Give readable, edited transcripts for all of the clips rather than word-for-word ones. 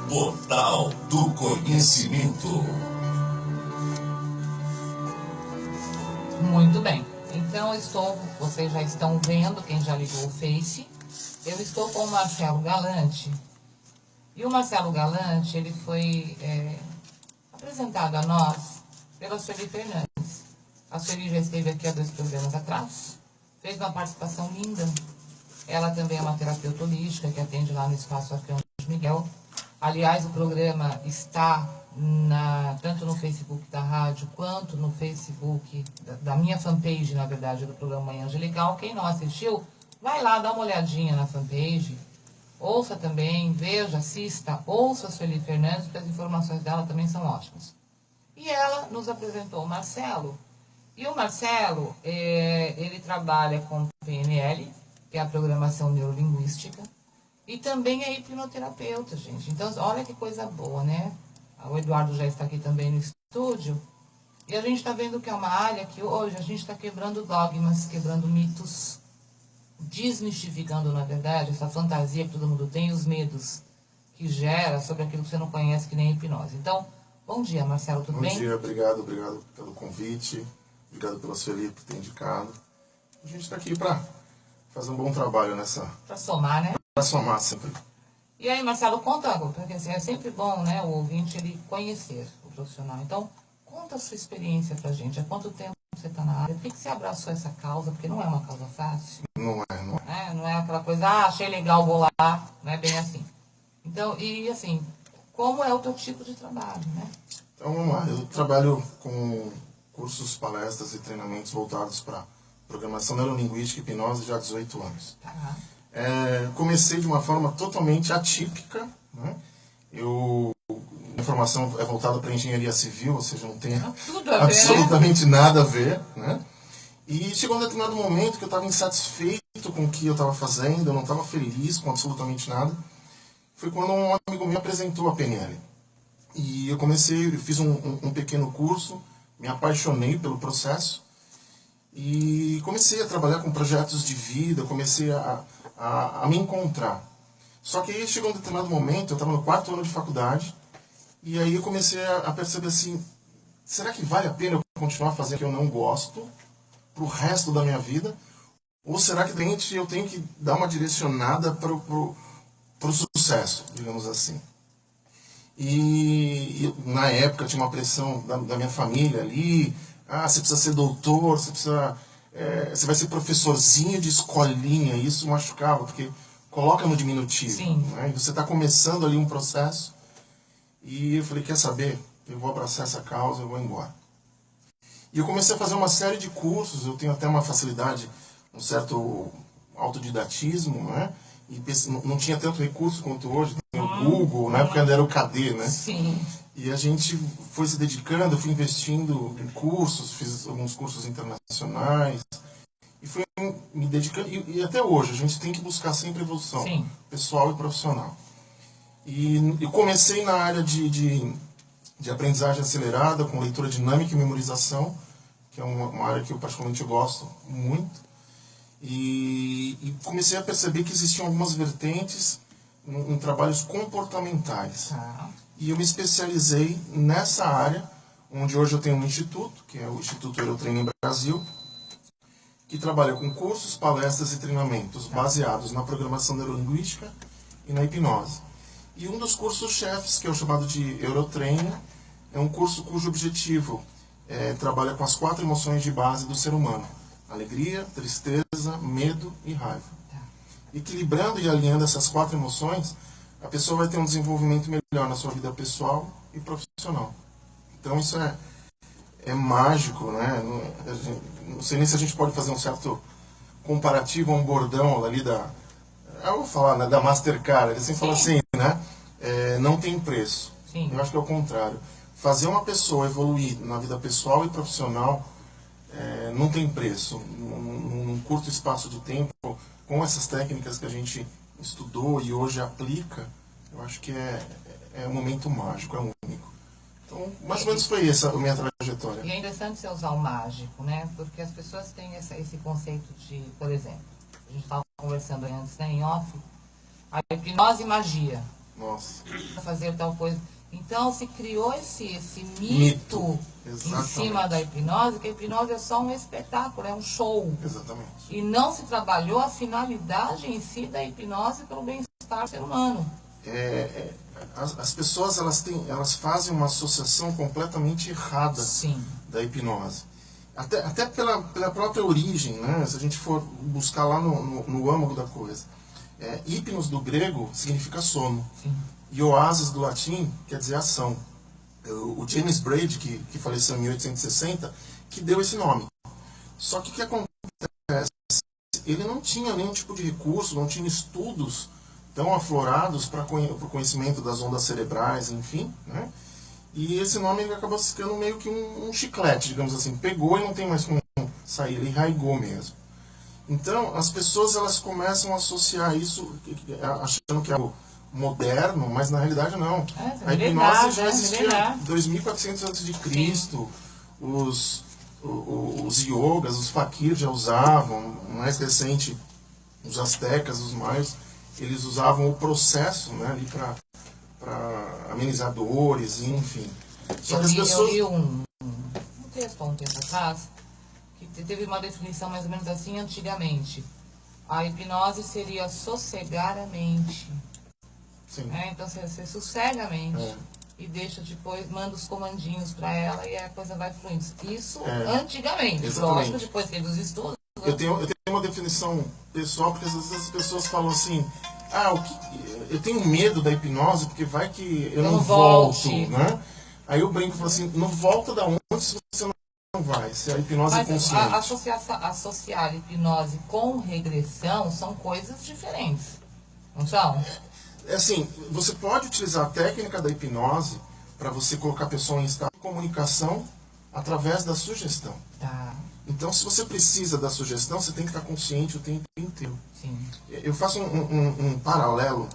Portal do Conhecimento. Muito bem. Então, vocês já estão vendo, quem já ligou o Face, eu estou com o Marcelo Galante. E o Marcelo Galante, ele foi apresentado a nós pela Sueli Fernandes. A Sueli já esteve aqui há 2 programas atrás, fez uma participação linda. Ela também é uma terapeuta holística que atende lá no Espaço Arcanjo Miguel. Aliás, o programa está tanto no Facebook da rádio, quanto no Facebook da minha fanpage, na verdade, do programa Manhã Angelical. Quem não assistiu, vai lá, dá uma olhadinha na fanpage. Ouça também, veja, assista, ouça a Sueli Fernandes, porque as informações dela também são ótimas. E ela nos apresentou o Marcelo. E o Marcelo, ele trabalha com PNL, que é a programação neurolinguística, e também é hipnoterapeuta, gente. Então, olha que coisa boa, né? O Eduardo já está aqui também no estúdio. E a gente está vendo que é uma área que hoje a gente está quebrando dogmas, quebrando mitos, desmistificando, na verdade, essa fantasia que todo mundo tem e os medos que gera sobre aquilo que você não conhece, que nem a hipnose. Então, bom dia, Marcelo, tudo bem? Bom dia, obrigado pelo convite, obrigado pela Sueli por ter indicado. A gente está aqui para fazer um bom trabalho nessa... Para somar, né? Para somar sempre. E aí, Marcelo, conta, porque assim, é sempre bom, né, o ouvinte, ele conhecer o profissional. Então, conta a sua experiência pra gente. Há quanto tempo você está na área? Por que você abraçou essa causa? Porque não é uma causa fácil. Não é. Não é aquela coisa, achei legal, vou lá. Não é bem assim. Então, e assim, como é o teu tipo de trabalho, né? Então, vamos lá. Eu trabalho com cursos, palestras e treinamentos voltados para programação neurolinguística e hipnose já há 18 anos. Tá. Comecei de uma forma totalmente atípica, né? A formação é voltada para engenharia civil, ou seja, não tem absolutamente nada a ver, né? E chegou um determinado momento que eu estava insatisfeito com o que eu estava fazendo, eu não estava feliz com absolutamente nada. Foi quando um amigo meu apresentou a PNL. E eu fiz um pequeno curso, me apaixonei pelo processo e comecei a trabalhar com projetos de vida, comecei a me encontrar. Só que aí chegou um determinado momento, eu estava no 4º ano de faculdade, e aí eu comecei a perceber assim, será que vale a pena eu continuar fazendo o que eu não gosto para o resto da minha vida? Ou será que de repente eu tenho que dar uma direcionada para o sucesso, digamos assim? E na época tinha uma pressão da minha família ali, você precisa ser doutor, você vai ser professorzinho de escolinha, e isso machucava, porque coloca no diminutivo, né? Você está começando ali um processo, e eu falei, quer saber? Eu vou abraçar essa causa, eu vou embora. E eu comecei a fazer uma série de cursos, eu tenho até uma facilidade, um certo autodidatismo, né? E não tinha tanto recurso quanto hoje, tem o Google, na época ainda era o KD, né? Sim. E a gente foi se dedicando, eu fui investindo em cursos, fiz alguns cursos internacionais, e fui me dedicando, e até hoje a gente tem que buscar sempre evolução, pessoal e profissional. E eu comecei na área de aprendizagem acelerada, com leitura dinâmica e memorização, que é uma área que eu particularmente gosto muito, e comecei a perceber que existiam algumas vertentes em trabalhos comportamentais. E eu me especializei nessa área, onde hoje eu tenho um instituto, que é o Instituto Eurotreino Brasil, que trabalha com cursos, palestras e treinamentos baseados na programação neurolinguística e na hipnose. E um dos cursos-chefes, que é o chamado de Eurotreino, é um curso cujo objetivo trabalha com as 4 emoções de base do ser humano: alegria, tristeza, medo e raiva. Equilibrando e alinhando essas 4 emoções, a pessoa vai ter um desenvolvimento melhor na sua vida pessoal e profissional. Então isso é mágico, né? Não sei nem se a gente pode fazer um certo comparativo a um bordão ali eu vou falar, né, da Mastercard. Ele sempre fala assim, né? Não tem preço. Eu acho que é o contrário. Fazer uma pessoa evoluir na vida pessoal e profissional não tem preço. Num curto espaço de tempo, com essas técnicas que a gente estudou e hoje aplica, eu acho que é um momento mágico, é único. Então, mais ou menos foi essa a minha trajetória. E é interessante você usar o mágico, né? Porque as pessoas têm esse conceito de, por exemplo, a gente estava conversando antes, né, em off, a hipnose e magia. Nossa. Para fazer tal coisa. Então se criou esse mito em cima da hipnose, que a hipnose é só um espetáculo, é um show. Exatamente. E não se trabalhou a finalidade em si da hipnose pelo bem-estar do ser humano. As pessoas elas fazem uma associação completamente errada da hipnose. Até pela própria origem, né? Se a gente for buscar lá no âmago da coisa. Hipnos do grego significa sono. Sim. E oásis do latim quer dizer ação. O James Braid, que faleceu em 1860, que deu esse nome. Só que o que acontece? Ele não tinha nenhum tipo de recurso, não tinha estudos tão aflorados para o conhecimento das ondas cerebrais, enfim, né? E esse nome ele acabou ficando meio que um chiclete, digamos assim. Pegou e não tem mais como sair, ele enraigou mesmo. Então, as pessoas elas começam a associar isso, achando que é algo moderno, mas na realidade não. A hipnose já existia em 2400 a.C. Os yogas, os fakirs já usavam, mais recente, os astecas, os maias, eles usavam o processo, né, ali para amenizar dores, enfim. Só que as pessoas... Eu li um texto há um tempo atrás, que teve uma definição mais ou menos assim antigamente. A hipnose seria sossegar a mente. Sim. Então você sossega a mente e deixa depois, manda os comandinhos para ela e a coisa vai fluindo. Isso antigamente. Exatamente. Lógico, depois teve os estudos. Eu tenho uma definição pessoal, porque às vezes as pessoas falam assim, eu tenho medo da hipnose porque vai que eu não volto, né? Aí eu brinco e falo assim, não volta da onde se você não vai, se a hipnose é consciente. Associar hipnose com regressão são coisas diferentes, não são? Assim, você pode utilizar a técnica da hipnose para você colocar a pessoa em estado de comunicação através da sugestão. Tá. Então, se você precisa da sugestão, você tem que estar consciente o tempo inteiro. Sim. Eu faço um paralelo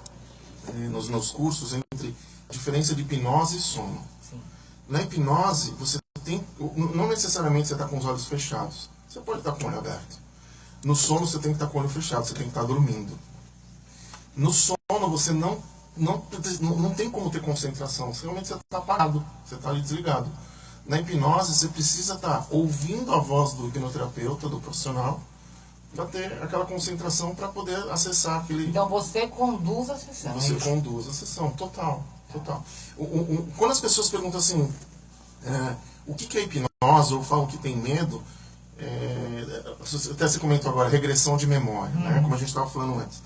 nos meus cursos entre a diferença de hipnose e sono. Sim. Na hipnose, você não necessariamente você está com os olhos fechados. Você pode estar com o olho aberto. No sono, você tem que estar com o olho fechado, você tem que estar dormindo. No sono, você não tem como ter concentração. Realmente você está parado, você está ali desligado. Na hipnose, você precisa estar ouvindo a voz do hipnoterapeuta, do profissional, para ter aquela concentração para poder acessar aquele... Então você conduz a sessão. Você conduz a sessão, total. Quando as pessoas perguntam assim, o que é hipnose, ou falam que tem medo, até você comentou agora, regressão de memória, né, como a gente estava falando antes.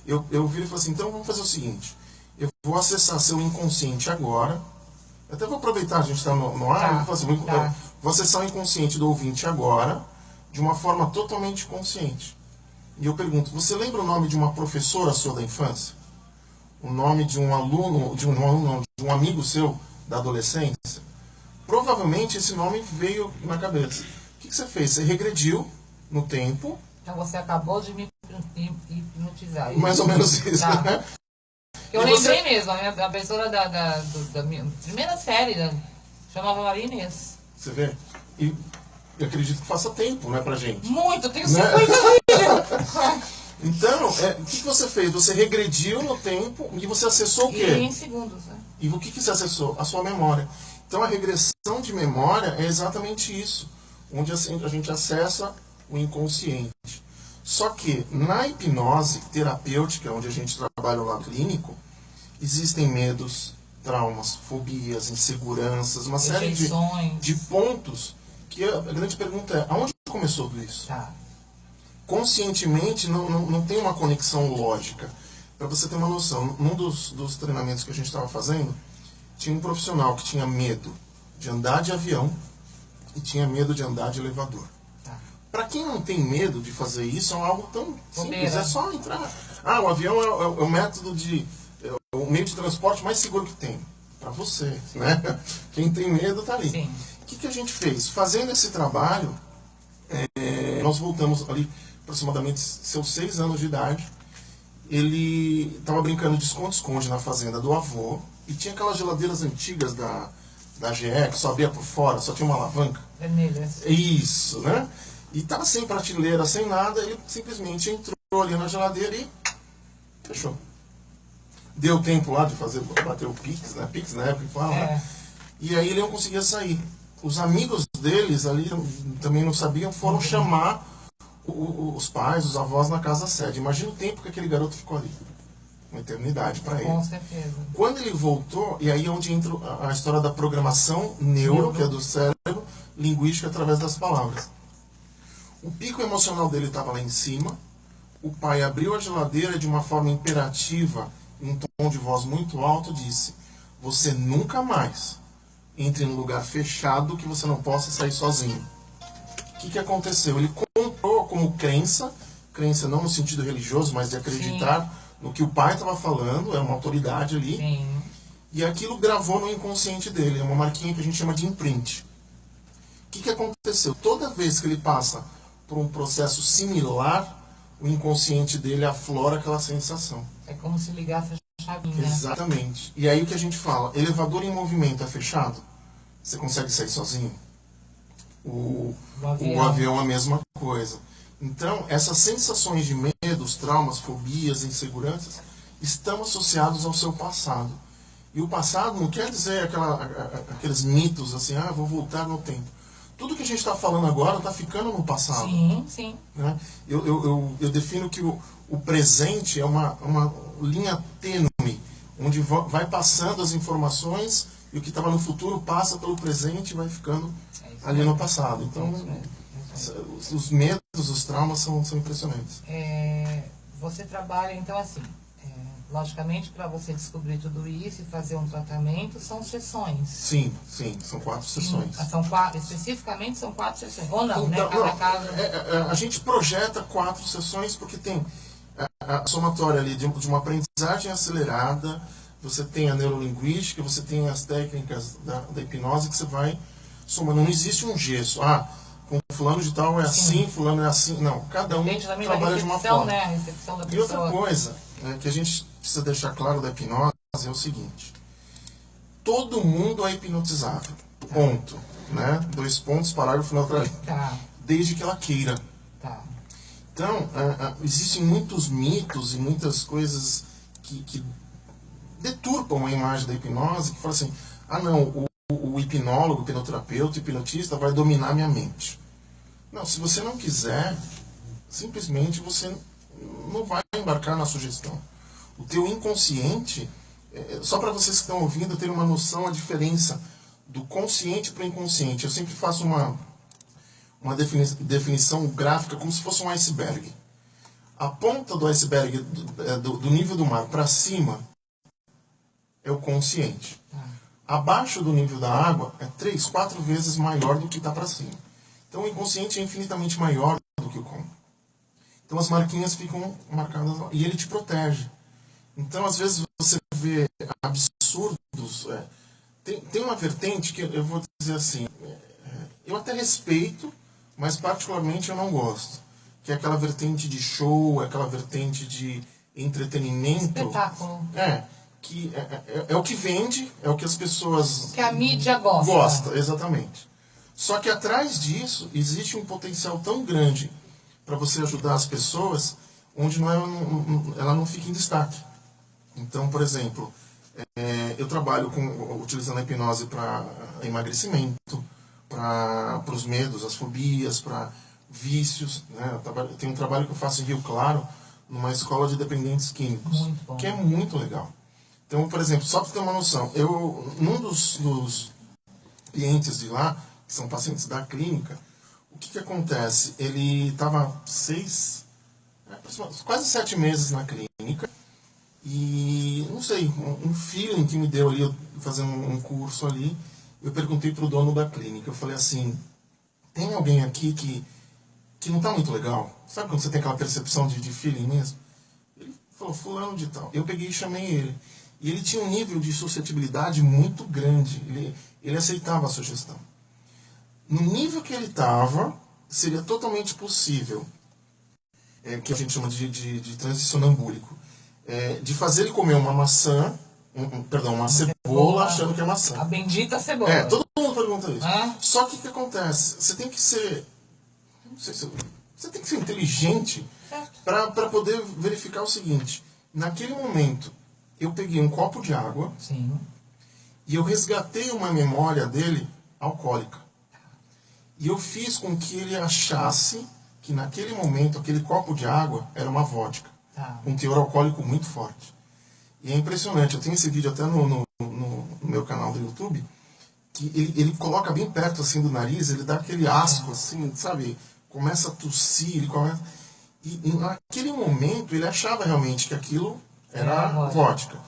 Eu viro e falo assim, então vamos fazer o seguinte, eu vou acessar seu inconsciente agora, até vou aproveitar, a gente está no ar, eu vou fazer, vou acessar o inconsciente do ouvinte agora, de uma forma totalmente consciente. E eu pergunto, você lembra o nome de uma professora sua da infância? O nome de um aluno, de um amigo seu da adolescência? Provavelmente esse nome veio na cabeça. O que você fez? Você regrediu no tempo. Então você acabou de me hipnotizar. Mais ou menos isso, né? Eu lembrei mesmo, a professora da minha primeira série chamava Maria Inês. Você vê? E eu acredito que faça tempo, né, pra gente. Muito, eu tenho 50 anos. Então, o que você fez? Você regrediu no tempo e você acessou o quê? E em segundos, né? E o que você acessou? A sua memória. Então a regressão de memória é exatamente isso, onde a gente acessa o inconsciente. Só que na hipnose terapêutica, onde a gente trabalha o lado clínico, existem medos, traumas, fobias, inseguranças, uma série de pontos que a grande pergunta é, aonde começou tudo isso? Conscientemente não tem uma conexão lógica. Para você ter uma noção, num dos treinamentos que a gente estava fazendo, tinha um profissional que tinha medo de andar de avião e tinha medo de andar de elevador. Para quem não tem medo de fazer isso, é algo tão simples, é só entrar. O avião é o método o meio de transporte mais seguro que tem. Para você, né? Quem tem medo está ali. Sim. O que a gente fez? Fazendo esse trabalho, nós voltamos ali, aproximadamente seus 6 anos de idade. Ele estava brincando de esconde-esconde na fazenda do avô, e tinha aquelas geladeiras antigas da GE, que só abria por fora, só tinha uma alavanca. Vermelhas. Isso, né? E estava sem prateleira, sem nada, ele simplesmente entrou ali na geladeira e fechou. deu tempo lá de bater o Pix, né? Pix na época que fala, né? E aí ele não conseguia sair. Os amigos deles ali também não sabiam, foram chamar os pais, os avós na casa sede. Imagina o tempo que aquele garoto ficou ali. Uma eternidade para ele. Com certeza. Quando ele voltou, e aí é onde entra a história da programação neuro, que é do cérebro, linguística através das palavras. O pico emocional dele estava lá em cima, o pai abriu a geladeira de uma forma imperativa, em um tom de voz muito alto, disse: você nunca mais entre num lugar fechado que você não possa sair sozinho. O que aconteceu? Ele comprou como crença não no sentido religioso, mas de acreditar Sim. no que o pai estava falando, era uma autoridade ali, Sim. e aquilo gravou no inconsciente dele, é uma marquinha que a gente chama de imprint. O que aconteceu? Toda vez que ele passa por um processo similar, o inconsciente dele aflora aquela sensação. É como se ligasse a chavinha. Exatamente. E aí o que a gente fala? Elevador em movimento é fechado? Você consegue sair sozinho? O avião é a mesma coisa. Então, essas sensações de medos, traumas, fobias, inseguranças estão associados ao seu passado. E o passado não quer dizer aqueles mitos assim, vou voltar no tempo. Tudo que a gente está falando agora está ficando no passado. Sim, sim. Né? Eu defino que o presente é uma linha tênue, onde vai passando as informações e o que estava no futuro passa pelo presente e vai ficando ali no passado. Então, os medos, os traumas são impressionantes. Você trabalha, então, assim, logicamente, para você descobrir tudo isso e fazer um tratamento, são sessões. Sim, são 4 sessões. Especificamente são 4 sessões, ou não, né? Cada caso... A gente projeta 4 sessões porque tem a somatória ali de uma aprendizagem acelerada, você tem a neurolinguística, você tem as técnicas da hipnose que você vai somando. Não existe um gesso. Com fulano de tal é assim, fulano é assim. Não, cada um trabalha de uma forma. Né? A recepção da pessoa. E outra coisa que a gente precisa deixar claro da hipnose é o seguinte: todo mundo é hipnotizável. Ponto. Né? 2 pontos, parágrafo final para desde que ela queira. Então, existem muitos mitos e muitas coisas que deturpam a imagem da hipnose, que falam assim, não, o hipnólogo, o hipnoterapeuta, o hipnotista vai dominar minha mente. Não, se você não quiser, simplesmente você não vai embarcar na sugestão. O teu inconsciente, só para vocês que estão ouvindo terem uma noção, a diferença do consciente para o inconsciente. Eu sempre faço uma definição gráfica como se fosse um iceberg. A ponta do iceberg, do nível do mar para cima, é o consciente. Abaixo do nível da água é 3, 4 vezes maior do que está para cima. Então o inconsciente é infinitamente maior do que o com. Então as marquinhas ficam marcadas lá, e ele te protege. Então às vezes você vê absurdos. Tem uma vertente que eu vou dizer assim, eu até respeito, mas particularmente eu não gosto. Que é aquela vertente de show, aquela vertente de entretenimento. Espetáculo. Que é o que vende, é o que as pessoas... Que a mídia gosta. Gosta, exatamente. Só que atrás disso existe um potencial tão grande para você ajudar as pessoas, onde ela não fica em destaque. Então, por exemplo, eu trabalho utilizando a hipnose para emagrecimento, para os medos, as fobias, para vícios. Né? Eu tenho um trabalho que eu faço em Rio Claro, numa escola de dependentes químicos, que é muito legal. Então, por exemplo, só para ter uma noção, num dos clientes de lá, que são pacientes da clínica, o que acontece? Ele estava quase 7 meses na clínica, e, não sei, um feeling que me deu ali, fazendo um curso ali, eu perguntei para o dono da clínica, eu falei assim, tem alguém aqui que não está muito legal? Sabe quando você tem aquela percepção de feeling mesmo? Ele falou, fulano de tal. Eu peguei e chamei ele. E ele tinha um nível de suscetibilidade muito grande. Ele aceitava a sugestão. No nível que ele estava, seria totalmente possível, que a gente chama de transe sonambúlico, de fazer ele comer uma maçã, uma cebola, achando que é maçã. A bendita cebola. Todo mundo pergunta isso. Só que o que acontece? Você tem que ser... Você tem que ser inteligente para poder verificar o seguinte. Naquele momento, eu peguei um copo de água. Sim. E eu resgatei uma memória dele alcoólica. E eu fiz com que ele achasse que naquele momento aquele copo de água era uma vodka. Um teor alcoólico muito forte. E é impressionante, eu tenho esse vídeo até no meu canal do YouTube, que ele coloca bem perto assim do nariz, ele dá aquele asco assim, sabe? Começa a tossir, ele começa... E naquele momento ele achava realmente que aquilo era vodka.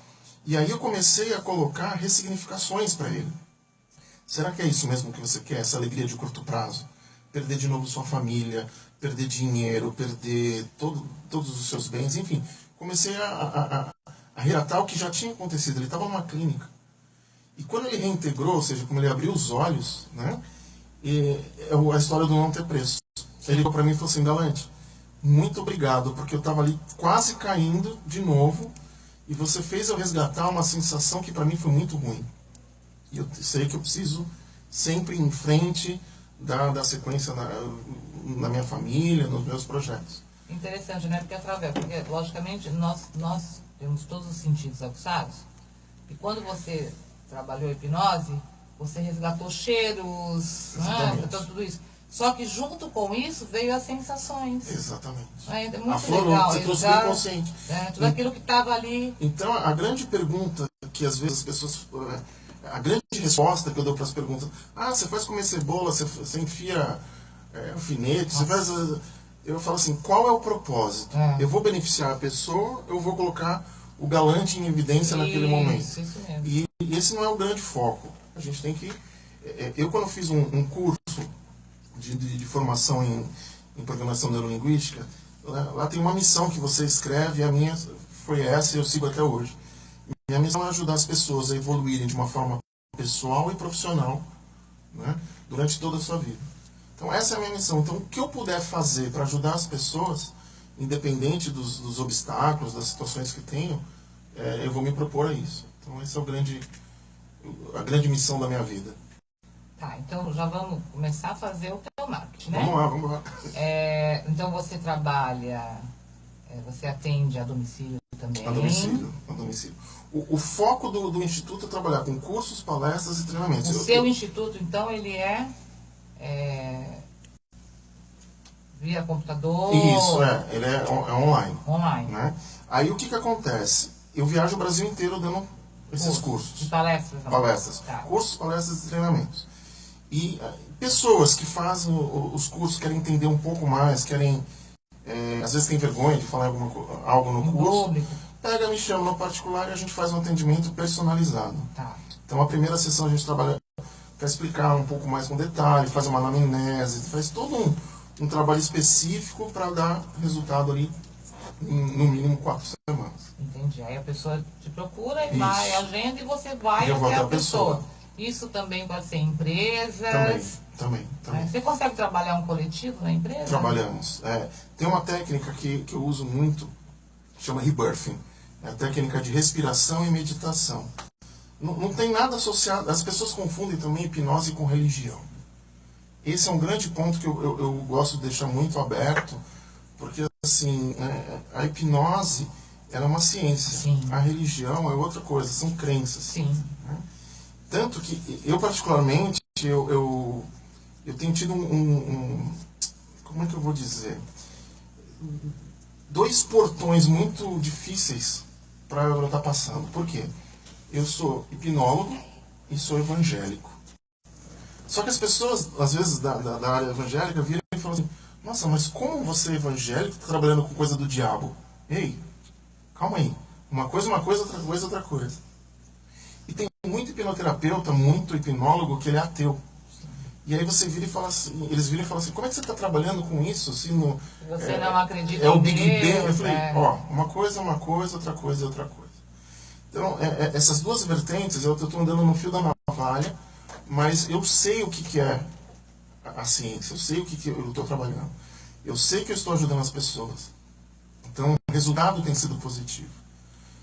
E aí eu comecei a colocar ressignificações para ele. Será que é isso mesmo que você quer? Essa alegria de curto prazo? Perder de novo sua família, perder dinheiro, perder todos os seus bens, enfim. Comecei a relatar o que já tinha acontecido. Ele estava numa clínica. E quando ele reintegrou, ou seja, quando ele abriu os olhos, né, a história do não ter preço. Ele ligou para mim e falou assim, Galante, muito obrigado, porque eu estava ali quase caindo de novo, e você fez eu resgatar uma sensação que para mim foi muito ruim. E eu sei que eu preciso sempre ir em frente da sequência na minha família, nos meus projetos. Interessante, né? Porque logicamente, nós temos todos os sentidos aguçados, e quando você trabalhou a hipnose, você resgatou cheiros, né? Tudo isso. Só que junto com isso veio as sensações. Exatamente. É muito legal. Você trouxe o inconsciente. Tudo aquilo que estava ali. Então, a grande pergunta que às vezes as pessoas... A grande resposta que eu dou para as perguntas... você faz comer cebola, você enfia alfinete, você faz... Eu falo assim, qual é o propósito? Eu vou beneficiar a pessoa, eu vou colocar o Galante em evidência naquele momento. Isso mesmo. E esse não é o grande foco. A gente tem que... Eu, quando fiz um curso de formação em programação neurolinguística, lá tem uma missão que você escreve, e a minha foi essa e eu sigo até hoje. Minha missão é ajudar as pessoas a evoluírem de uma forma pessoal e profissional, né, durante toda a sua vida. Então essa é a minha missão. Então o que eu puder fazer para ajudar as pessoas, independente dos obstáculos, das situações que tenho, eu vou me propor a isso. Então essa é a grande missão da minha vida. Tá, então já vamos começar a fazer o teu marketing, né? Vamos lá. Então você trabalha, você atende a domicílio também? A domicílio. O foco do Instituto é trabalhar com cursos, palestras e treinamentos. O seu Instituto, então, ele é via computador? Isso, ele é online. Online. Né? Aí o que acontece? Eu viajo o Brasil inteiro dando esses cursos. De palestras? Não. Palestras. Tá. Cursos, palestras e treinamentos. E pessoas que fazem os cursos, querem entender um pouco mais, querem, às vezes tem vergonha de falar algo no curso, pega, me chama no particular e a gente faz um atendimento personalizado. Tá. Então a primeira sessão a gente trabalha para explicar um pouco mais com detalhe, faz uma anamnese, faz todo um trabalho específico para dar resultado ali em, no mínimo 4 semanas. Entendi. Aí a pessoa te procura e vai, agenda e você vai até a pessoa. Isso também pode ser empresas? Também. Você consegue trabalhar um coletivo na empresa? Trabalhamos. Tem uma técnica que eu uso muito, chama rebirthing. É a técnica de respiração e meditação. Não tem nada associado... As pessoas confundem também hipnose com religião. Esse é um grande ponto que eu gosto de deixar muito aberto, porque assim, a hipnose ela é uma ciência. Sim. A religião é outra coisa, são crenças. Sim. Né? Tanto que eu particularmente, eu tenho tido como é que eu vou dizer? 2 portões muito difíceis para eu estar passando. Por quê? Eu sou hipnólogo e sou evangélico. Só que as pessoas, às vezes, da área evangélica, viram e falam assim, nossa, mas como você é evangélico está trabalhando com coisa do diabo? Ei, calma aí. Uma coisa, outra coisa, outra coisa. E tem muito hipnoterapeuta, muito hipnólogo que ele é ateu. E aí você vira e fala assim, eles viram e falam assim, como é que você está trabalhando com isso? Assim, você não acredita é o Big Deus, Bang. Eu falei, uma coisa, outra coisa, outra coisa. Então, essas 2 vertentes, eu estou andando no fio da navalha, mas eu sei o que é a ciência, eu sei o que eu estou trabalhando. Eu sei que eu estou ajudando as pessoas. Então, o resultado tem sido positivo.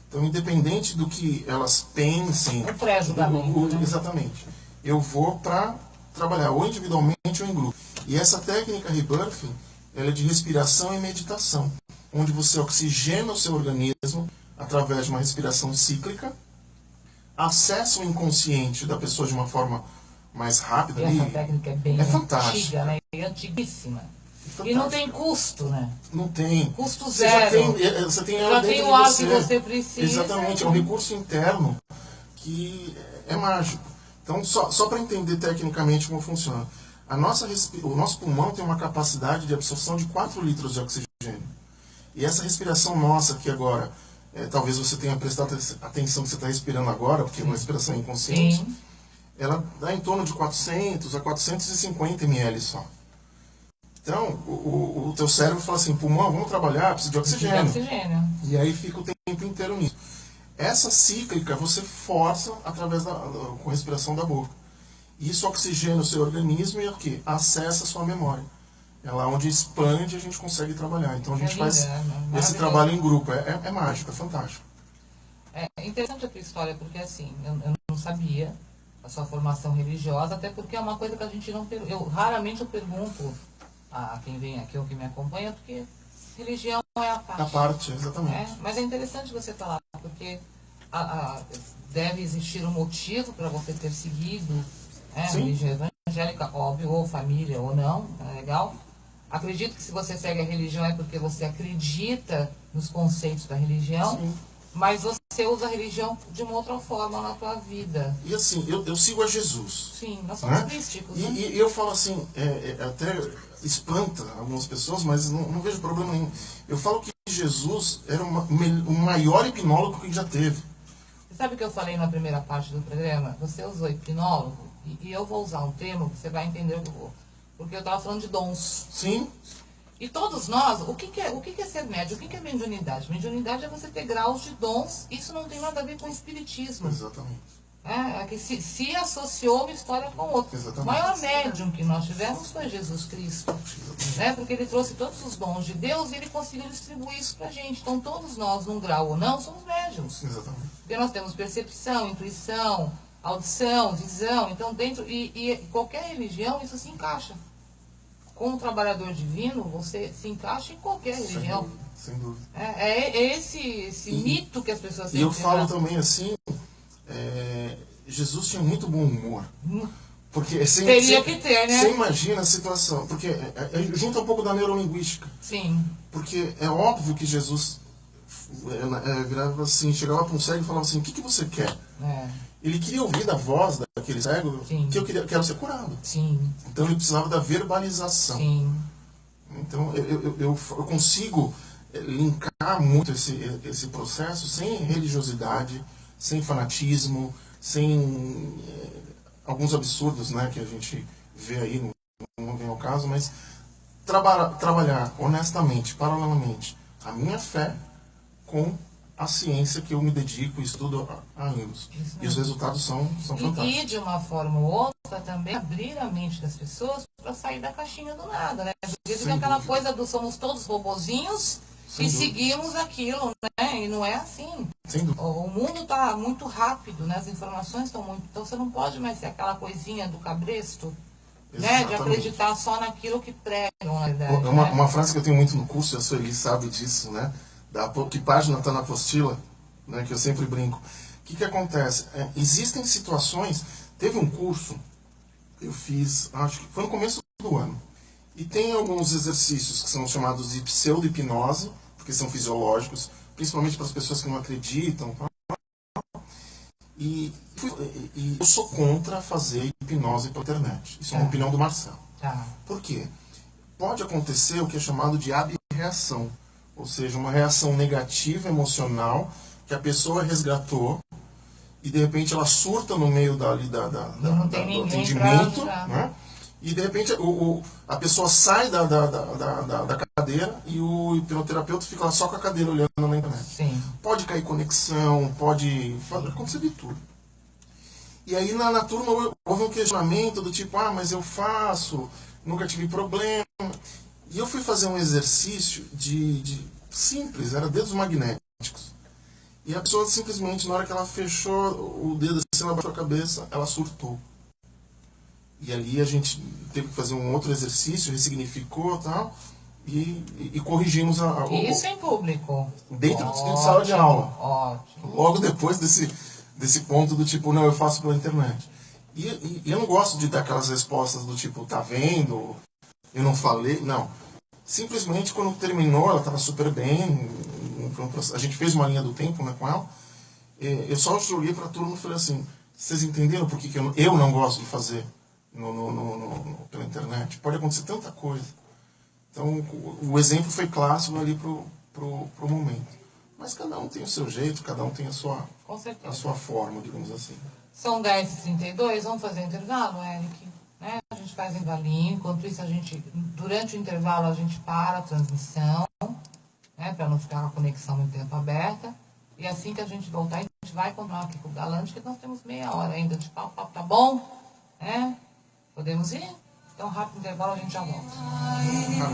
Então, independente do que elas pensem... O pré-julgamento, né? Exatamente. Eu vou para trabalhar ou individualmente ou em grupo. E essa técnica Rebirthing, ela é de respiração e meditação, onde você oxigena o seu organismo através através de uma respiração cíclica, acessa o inconsciente da pessoa de uma forma mais rápida. E essa técnica é bem antiga, né? É antiguíssima. E não tem custo, né? Não tem. Custo zero. Você tem já tem o ar que você precisa. Exatamente, é um recurso interno que é mágico. Então, só para entender tecnicamente como funciona. O nosso pulmão tem uma capacidade de absorção de 4 litros de oxigênio. E essa respiração nossa aqui agora, talvez você tenha prestado atenção que você está respirando agora, porque é uma respiração inconsciente, sim, ela dá em torno de 400 a 450 ml só. Então, o teu cérebro fala assim, pulmão, vamos trabalhar, precisa de oxigênio. E aí fica o tempo inteiro nisso. Essa cíclica você força através com a respiração da boca. Isso oxigena o seu organismo e aqui, acessa a sua memória. É lá onde expande e a gente consegue trabalhar. Então a gente faz esse trabalho em grupo. É mágico, é fantástico. É interessante a tua história, porque assim, eu não sabia a sua formação religiosa, até porque é uma coisa que a gente não pergunta. Raramente eu pergunto a quem vem aqui ou quem me acompanha, porque religião é a parte. A parte, exatamente. Mas é interessante você falar, porque deve existir um motivo para você ter seguido a religião evangélica, óbvio, ou família ou não, é legal. Acredito que se você segue a religião é porque você acredita nos conceitos da religião, sim, mas você usa a religião de uma outra forma na tua vida. E assim, eu sigo a Jesus. Sim, nós somos místicos. E eu falo assim, até espanta algumas pessoas, mas não vejo problema nenhum. Eu falo que Jesus era o maior hipnólogo que já teve. Você sabe o que eu falei na primeira parte do programa? Você usou hipnólogo, e eu vou usar um termo que você vai entender o que eu vou. Porque eu estava falando de dons. Sim. E todos nós, o que é ser médium? O que é mediunidade? Mediunidade é você ter graus de dons. Isso não tem nada a ver com espiritismo. Exatamente. É que se associou uma história com outra. Exatamente. O maior médium que nós tivemos foi Jesus Cristo. Né? Porque ele trouxe todos os dons de Deus e ele conseguiu distribuir isso pra gente. Então todos nós, num grau ou não, somos médiums. Exatamente. Porque nós temos percepção, intuição, audição, visão. Então dentro, e qualquer religião isso se encaixa. Como trabalhador divino, você se encaixa em qualquer religião. Sem dúvida. É esse mito que as pessoas têm. E eu falo também assim, Jesus tinha muito bom humor. Porque teria que ter, né? Você imagina a situação, porque junta um pouco da neurolinguística. Sim. Porque é óbvio que Jesus virava assim, chegava para um cego e falava assim, o que você quer? Ele queria ouvir da voz daquele cego, sim, que eu quero ser curado. Sim. Então ele precisava da verbalização. Sim. Então eu consigo linkar muito esse processo sem religiosidade, sem fanatismo, sem alguns absurdos, né, que a gente vê aí, não vem ao caso, mas trabalhar honestamente, paralelamente, a minha fé com a ciência que eu me dedico e estudo há anos. E os resultados são fantásticos. E de uma forma ou outra também abrir a mente das pessoas para sair da caixinha do nada, né? Porque fica aquela coisa do somos todos robozinhos e seguimos aquilo, né? E não é assim. O mundo está muito rápido, né? As informações estão muito... Então você não pode mais ser aquela coisinha do cabresto, né? De acreditar só naquilo que pregam, na verdade. Uma frase que eu tenho muito no curso, a Sueli sabe disso, né? Que página está na apostila, né, que eu sempre brinco. O que acontece? Existem situações... Teve um curso que eu fiz, acho que foi no começo do ano. E tem alguns exercícios que são chamados de pseudo-hipnose, porque são fisiológicos, principalmente para as pessoas que não acreditam. E eu sou contra fazer hipnose pela internet. Isso é uma opinião do Marcelo. Por quê? Pode acontecer o que é chamado de abreação. Ou seja, uma reação negativa, emocional, que a pessoa resgatou e de repente ela surta no meio do atendimento, né? E de repente a pessoa sai da cadeira e o hipnoterapeuta fica lá só com a cadeira olhando na internet. Sim. Pode cair conexão, pode acontecer de tudo. E aí na turma houve um questionamento do tipo, mas eu faço, nunca tive problema. E eu fui fazer um exercício simples, era dedos magnéticos. E a pessoa simplesmente, na hora que ela fechou o dedo assim, ela baixou a cabeça, ela surtou. E ali a gente teve que fazer um outro exercício, ressignificou e tal. e corrigimos Isso em público. Dentro de sala de aula. Ótimo. Logo depois desse ponto do tipo, não, eu faço pela internet. E eu não gosto de dar aquelas respostas do tipo, tá vendo? Eu não falei. Não. Simplesmente quando terminou, ela estava super bem. A gente fez uma linha do tempo, né, com ela. Eu só joguei para a turma e falei assim, vocês entenderam por que eu não gosto de fazer pela internet? Pode acontecer tanta coisa. Então, o exemplo foi clássico ali pro momento. Mas cada um tem o seu jeito, cada um tem a sua forma, digamos assim. São 10h32, vamos fazer intervalo, Eric? Né? A gente faz intervalinho, enquanto isso durante o intervalo a gente para a transmissão, né, para não ficar com a conexão muito tempo aberta. E assim que a gente voltar, a gente vai continuar aqui com o Galante, que nós temos meia hora ainda de papo, tá bom? Podemos ir? Então, rápido intervalo, a gente já volta.